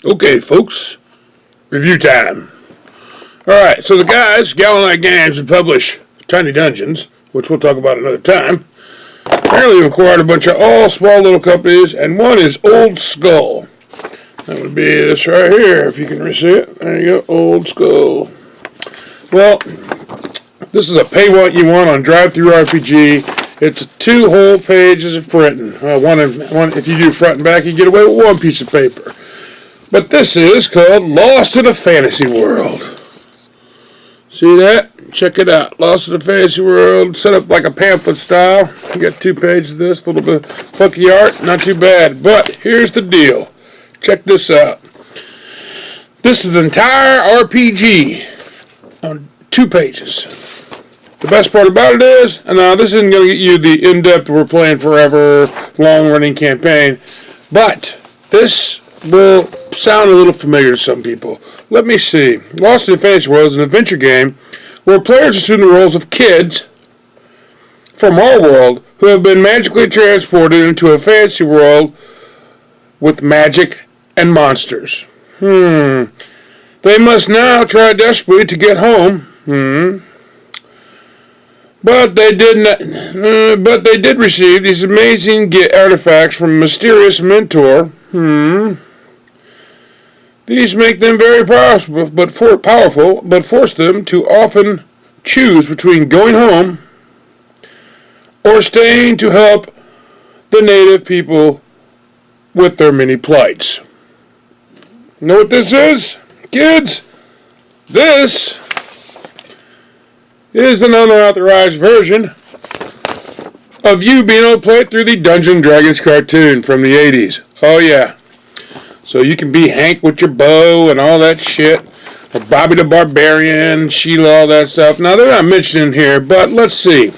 Okay, folks, review time. Alright, so the guys, Gallant Knight Games, have published Tiny Dungeons, which we'll talk about another time. Apparently they've acquired a bunch of all small little companies, and one is Old Skull. That would be this right here, if you can see it. There you go, Old Skull. Well, this is a pay what you want on Drivethrurpg. It's 2 whole pages of printing. One, if you do front and back, you get away with 1 piece of paper. But this is called Lost in a Fantasy World. See that? Check it out. Lost in a Fantasy World. Set up like a pamphlet style. You got 2 pages of this. A little bit of funky art. Not too bad. But here's the deal. Check this out. This is an entire RPG on 2 pages. The best part about it is, and now this isn't going to get you the in-depth, we're playing forever, long-running campaign, but this will sound a little familiar to some people. Let me see. Lost in a Fantasy World is an adventure game where players assume the roles of kids from our world who have been magically transported into a fantasy world with magic and monsters. They must now try desperately to get home. But they did receive these amazing artifacts from a mysterious mentor. These make them very powerful, but force them to often choose between going home or staying to help the native people with their many plights. Know what this is, kids? This is an unauthorized version of you being able to play it through the Dungeons & Dragons cartoon from the 80s. Oh yeah. So you can be Hank with your bow and all that shit. Or Bobby the Barbarian, Sheila, all that stuff. Now they're not mentioned here, but let's see.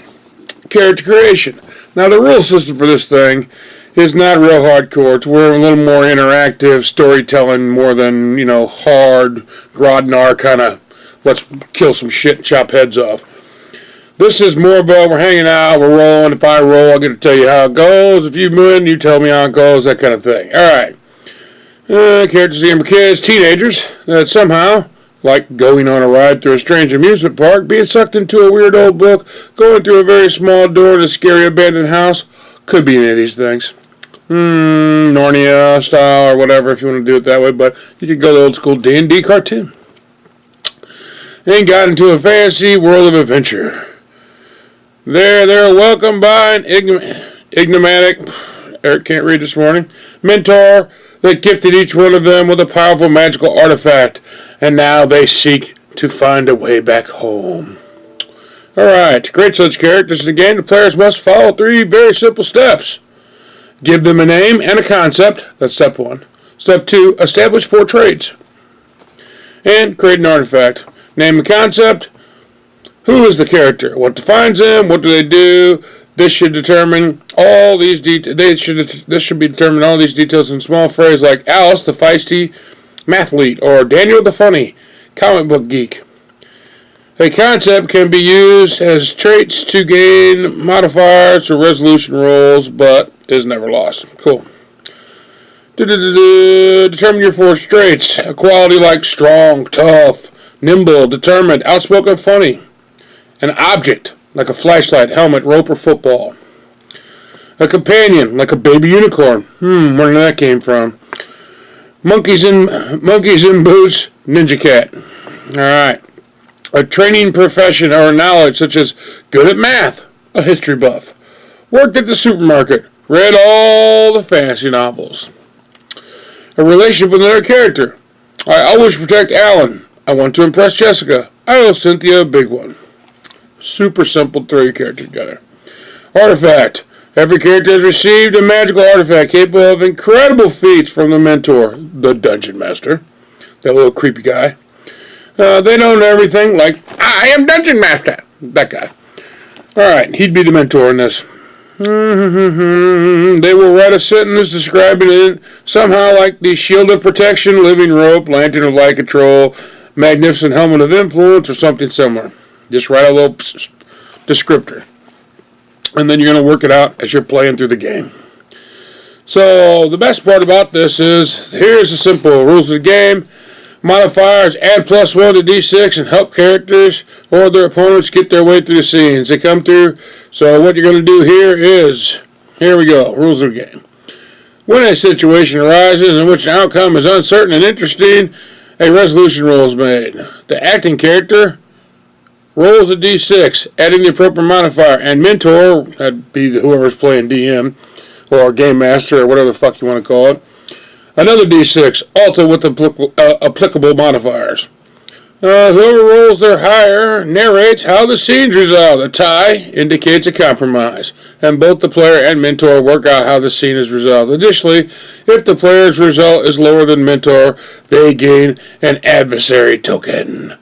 Character creation. Now the rule system for this thing is not real hardcore. It's a little more interactive storytelling more than, hard, Grodnar kind of let's kill some shit and chop heads off. This is more of a, we're hanging out, we're rolling. If I roll, I'm going to tell you how it goes. If you win, you tell me how it goes, that kind of thing. Alright. Characters are kids, teenagers, that somehow, like going on a ride through a strange amusement park, being sucked into a weird old book, going through a very small door to a scary abandoned house. Could be any of these things. Narnia style or whatever if you want to do it that way, but you could go the old school D&D cartoon. And got into a fantasy world of adventure. They're welcomed by an enigmatic, Eric can't read this morning, mentor that gifted each one of them with a powerful magical artifact, and now they seek to find a way back home. Alright, to create such characters in the game, the players must follow 3 very simple steps. Give them a name and a concept, that's step 1. Step 2, establish 4 traits. And create an artifact. Name and concept. Who is the character? What defines them? What do they do? This should determine all these details. This should be determined all these details in small phrases like Alice, the feisty mathlete, or Daniel, the funny comic book geek. A concept can be used as traits to gain modifiers or resolution rolls, but is never lost. Cool. Determine your 4 traits. A quality like strong, tough, nimble, determined, outspoken, funny. An object, like a flashlight, helmet, rope, or football. A companion, like a baby unicorn. Where did that came from? Monkeys in boots, ninja cat. Alright. A training profession or knowledge, such as good at math, a history buff. Worked at the supermarket, read all the fantasy novels. A relationship with another character. I always protect Alan. I want to impress Jessica. I owe Cynthia a big one. Super simple, 3 characters together. Artifact. Every character has received a magical artifact capable of incredible feats from the mentor, the dungeon master. That little creepy guy. They know everything, like, I am dungeon master. That guy. Alright, he'd be the mentor in this. They will write a sentence describing it somehow like the shield of protection, living rope, lantern of light control, magnificent helmet of influence, or something similar. Just write a little descriptor. And then you're going to work it out as you're playing through the game. So the best part about this is, here's the simple rules of the game. Modifiers: add +1 to D6 and help characters or their opponents get their way through the scenes they come through. So what you're going to do here is, here we go, rules of the game. When a situation arises in which an outcome is uncertain and interesting, a resolution roll is made. The acting character rolls a D6, adding the appropriate modifier, and mentor, that'd be whoever's playing DM, or Game Master, or whatever the fuck you want to call it, another D6, also with applicable modifiers. Whoever rolls their higher narrates how the scene's resolved. A tie indicates a compromise, and both the player and mentor work out how the scene is resolved. Additionally, if the player's result is lower than mentor, they gain an adversary token,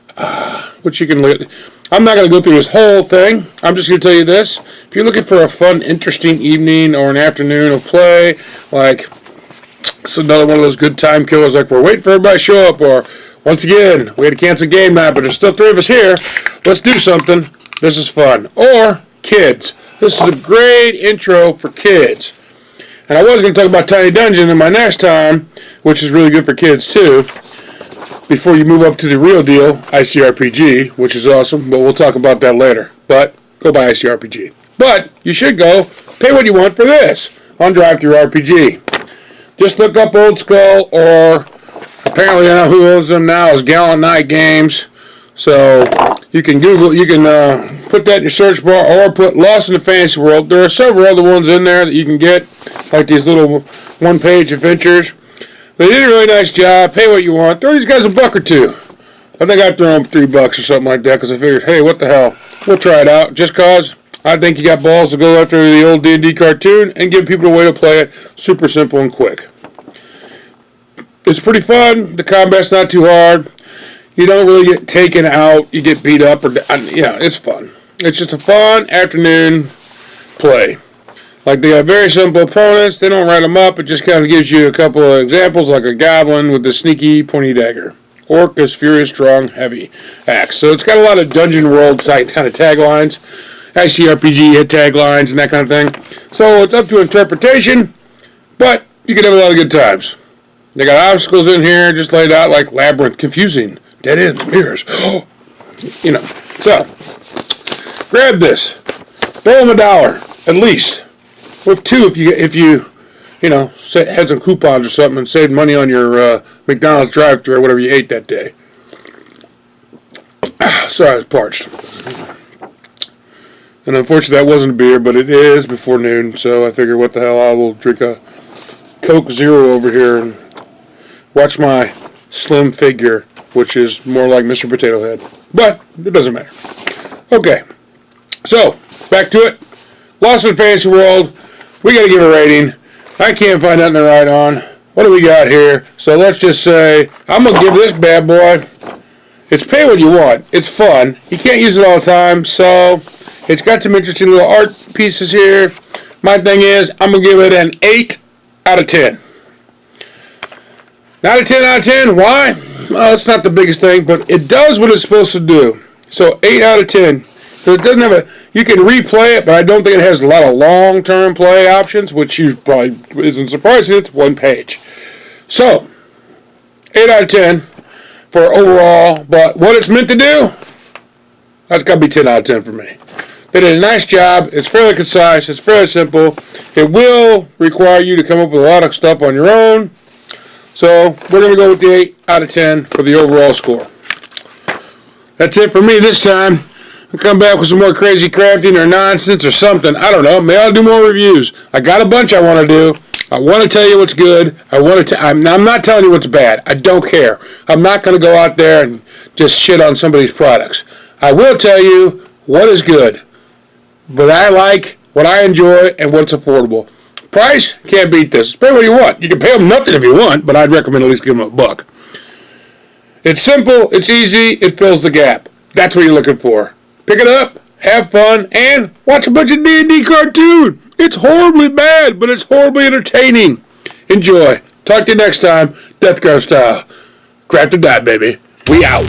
which you can look at. I'm not going to go through this whole thing. I'm just going to tell you this. If you're looking for a fun, interesting evening or an afternoon of play, like it's another one of those good time killers, like we're waiting for everybody to show up, or once again, we had to cancel game night, but there's still 3 of us here. Let's do something. This is fun. Or kids. This is a great intro for kids. And I was going to talk about Tiny Dungeon in my next time, which is really good for kids too, before you move up to the real deal, ICRPG, which is awesome, but we'll talk about that later. But go buy ICRPG. But you should go pay what you want for this on Drivethrurpg. Just look up Old Skull, or apparently I know who owns them now is Gallant Knight Games. So you can Google, you can put that in your search bar, or put Lost in the Fantasy World. There are several other ones in there that you can get, like these little one-page adventures. They did a really nice job. Pay what you want. Throw these guys $1 or $2. I think I'd throw them $3 or something like that, because I figured, hey, what the hell? We'll try it out. Just cause I think you got balls to go after the old D&D cartoon and give people a way to play it. Super simple and quick. It's pretty fun. The combat's not too hard. You don't really get taken out. You get beat up, or it's fun. It's just a fun afternoon play. Like, they got very simple opponents. They don't write them up. It just kind of gives you a couple of examples, like a goblin with the sneaky pointy dagger. Orc is furious, strong, heavy axe. So it's got a lot of Dungeon World type kind of taglines. ICRPG had taglines and that kind of thing. So it's up to interpretation, but you can have a lot of good times. They got obstacles in here just laid out like labyrinth, confusing, dead ends, mirrors. So grab this. Throw them $1 at least. With 2 if you had some coupons or something and saved money on your McDonald's drive-thru or whatever you ate that day. Sorry, I was parched. And unfortunately, that wasn't a beer, but it is before noon, so I figured, what the hell, I will drink a Coke Zero over here and watch my slim figure, which is more like Mr. Potato Head. But it doesn't matter. Okay, so back to it. Lost in Fantasy World. We got to give a rating. I can't find nothing to write on. What do we got here? So let's just say I'm going to give this bad boy, it's pay what you want. It's fun. You can't use it all the time, so it's got some interesting little art pieces here. My thing is, I'm going to give it an 8 out of 10. Not a 10 out of 10. Why? Well, it's not the biggest thing, but it does what it's supposed to do. So 8 out of 10. So it doesn't have you can replay it, but I don't think it has a lot of long-term play options, which you probably isn't surprising. It's 1 page. So, 8 out of 10 for overall, but what it's meant to do, that's got to be 10 out of 10 for me. They did a nice job. It's fairly concise. It's fairly simple. It will require you to come up with a lot of stuff on your own. So, we're going to go with the 8 out of 10 for the overall score. That's it for me this time. I'll come back with some more crazy crafting or nonsense or something. I don't know. Maybe I'll do more reviews. I got a bunch I want to do. I want to tell you what's good. I'm not telling you what's bad. I don't care. I'm not going to go out there and just shit on somebody's products. I will tell you what is good, what I like, what I enjoy, and what's affordable. Price, can't beat this. Pay what you want. You can pay them nothing if you want, but I'd recommend at least give them $1. It's simple. It's easy. It fills the gap. That's what you're looking for. Pick it up, have fun, and watch a bunch of D&D cartoon. It's horribly bad, but it's horribly entertaining. Enjoy. Talk to you next time. Death Guard style. Craft or die, baby. We out.